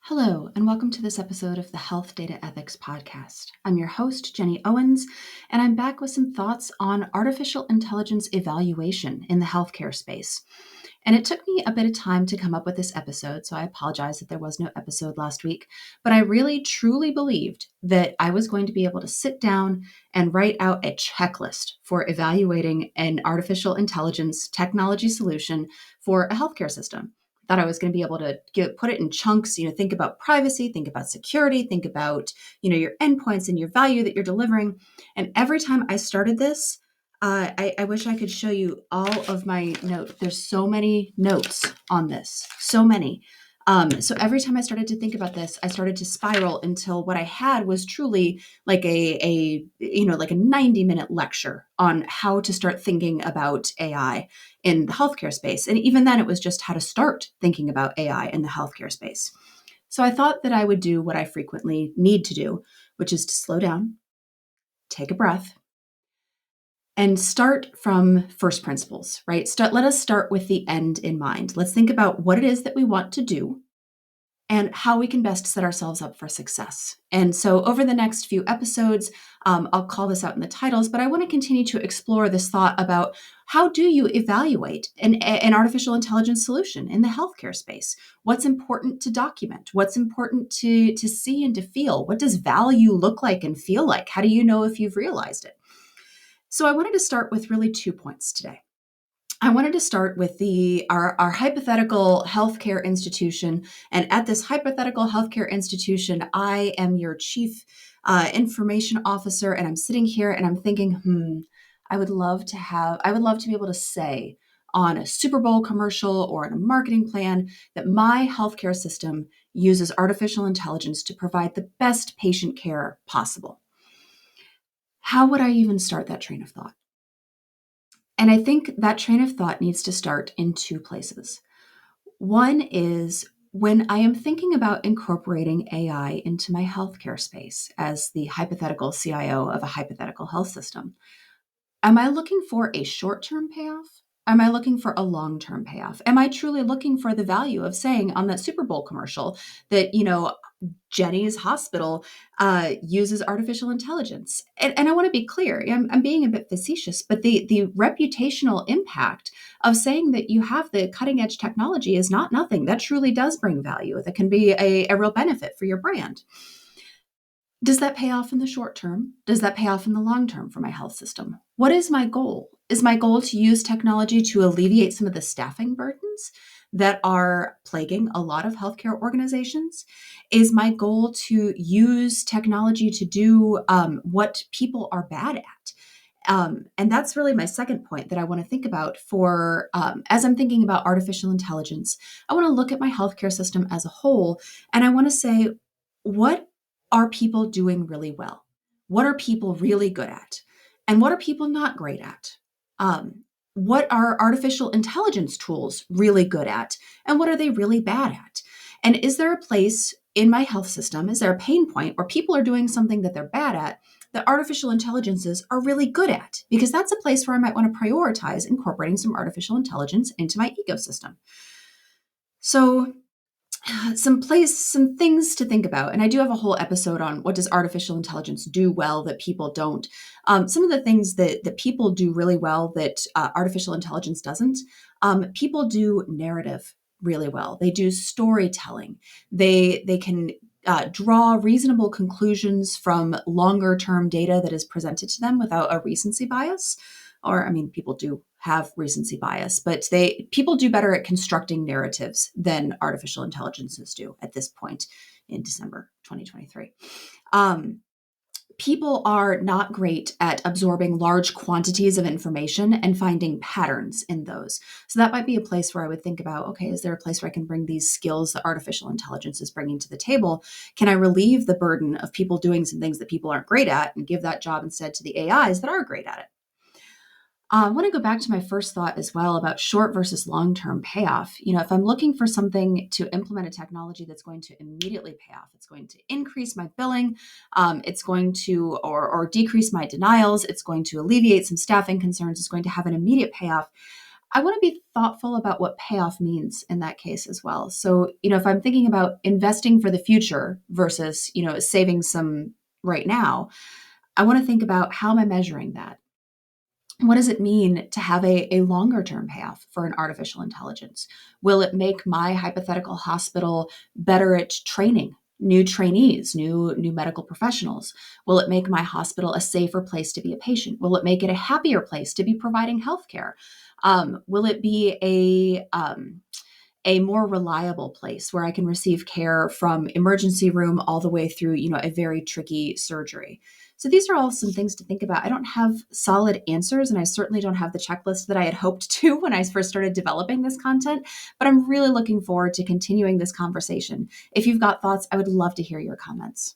Hello, and welcome to this episode of the Health Data Ethics Podcast. I'm your host, Jenny Owens, and I'm back with some thoughts on artificial intelligence evaluation in the healthcare space. And it took me a bit of time to come up with this episode, so I apologize that there was no episode last week. But I really, truly believed that I was going to be able to sit down and write out a checklist for evaluating an artificial intelligence technology solution for a healthcare system. Thought I was going to be able to put it in chunks, think about privacy, think about security, think about, your endpoints and your value that you're delivering. And every time I started this, I wish I could show you all of my notes. There's so many notes on this, so many. So every time I started to think about this, I started to spiral until what I had was truly like like a 90-minute lecture on how to start thinking about AI in the healthcare space. And even then, it was just how to start thinking about AI in the healthcare space. So I thought that I would do what I frequently need to do, which is to slow down, take a breath, and start from first principles, right? Let us start with the end in mind. Let's think about what it is that we want to do and how we can best set ourselves up for success. And so over the next few episodes, I'll call this out in the titles, but I want to continue to explore this thought about how do you evaluate an artificial intelligence solution in the healthcare space? What's important to document? What's important to see and to feel? What does value look like and feel like? How do you know if you've realized it? So I wanted to start with really 2 points today. I wanted to start with our hypothetical healthcare institution. And at this hypothetical healthcare institution, I am your chief information officer, and I'm sitting here and I'm thinking, I would love to be able to say on a Super Bowl commercial or in a marketing plan that my healthcare system uses artificial intelligence to provide the best patient care possible. How would I even start that train of thought? And I think that train of thought needs to start in 2 places. One is when I am thinking about incorporating AI into my healthcare space as the hypothetical CIO of a hypothetical health system, am I looking for a short-term payoff? Am I looking for a long-term payoff? Am I truly looking for the value of saying on that Super Bowl commercial that, Jenny's hospital uses artificial intelligence? And I want to be clear, I'm being a bit facetious, but the reputational impact of saying that you have the cutting edge technology is not nothing. That truly does bring value. That can be a real benefit for your brand. Does that pay off in the short term? Does that pay off in the long term for my health system? What is my goal? Is my goal to use technology to alleviate some of the staffing burdens that are plaguing a lot of healthcare organizations? Is my goal to use technology to do what people are bad at? And that's really my second point that I want to think about for as I'm thinking about artificial intelligence. I want to look at my healthcare system as a whole, and I want to say, what are people doing really well? What are people really good at? And what are people not great at? What are artificial intelligence tools really good at? And what are they really bad at? And is there a place in my health system, is there a pain point where people are doing something that they're bad at that artificial intelligences are really good at? Because that's a place where I might want to prioritize incorporating some artificial intelligence into my ecosystem. So some things to think about. And I do have a whole episode on what does artificial intelligence do well that people don't. Some of the things that people do really well that artificial intelligence doesn't. People do narrative really well. They do storytelling. They can draw reasonable conclusions from longer term data that is presented to them without a recency bias. Or, I mean, people do have recency bias, but people do better at constructing narratives than artificial intelligences do at this point in December 2023. People are not great at absorbing large quantities of information and finding patterns in those. So that might be a place where I would think about, okay, is there a place where I can bring these skills that artificial intelligence is bringing to the table? Can I relieve the burden of people doing some things that people aren't great at and give that job instead to the AIs that are great at it? I want to go back to my first thought as well about short versus long-term payoff. If I'm looking for something to implement a technology that's going to immediately pay off, it's going to increase my billing, it's going to, or decrease my denials, it's going to alleviate some staffing concerns, it's going to have an immediate payoff. I want to be thoughtful about what payoff means in that case as well. So, if I'm thinking about investing for the future versus, saving some right now, I want to think about how am I measuring that? What does it mean to have a longer term payoff for an artificial intelligence? Will it make my hypothetical hospital better at training new trainees, new medical professionals? Will it make my hospital a safer place to be a patient? Will it make it a happier place to be providing healthcare? Will it be a more reliable place where I can receive care from emergency room all the way through, a very tricky surgery? So these are all some things to think about. I don't have solid answers, and I certainly don't have the checklist that I had hoped to when I first started developing this content, but I'm really looking forward to continuing this conversation. If you've got thoughts, I would love to hear your comments.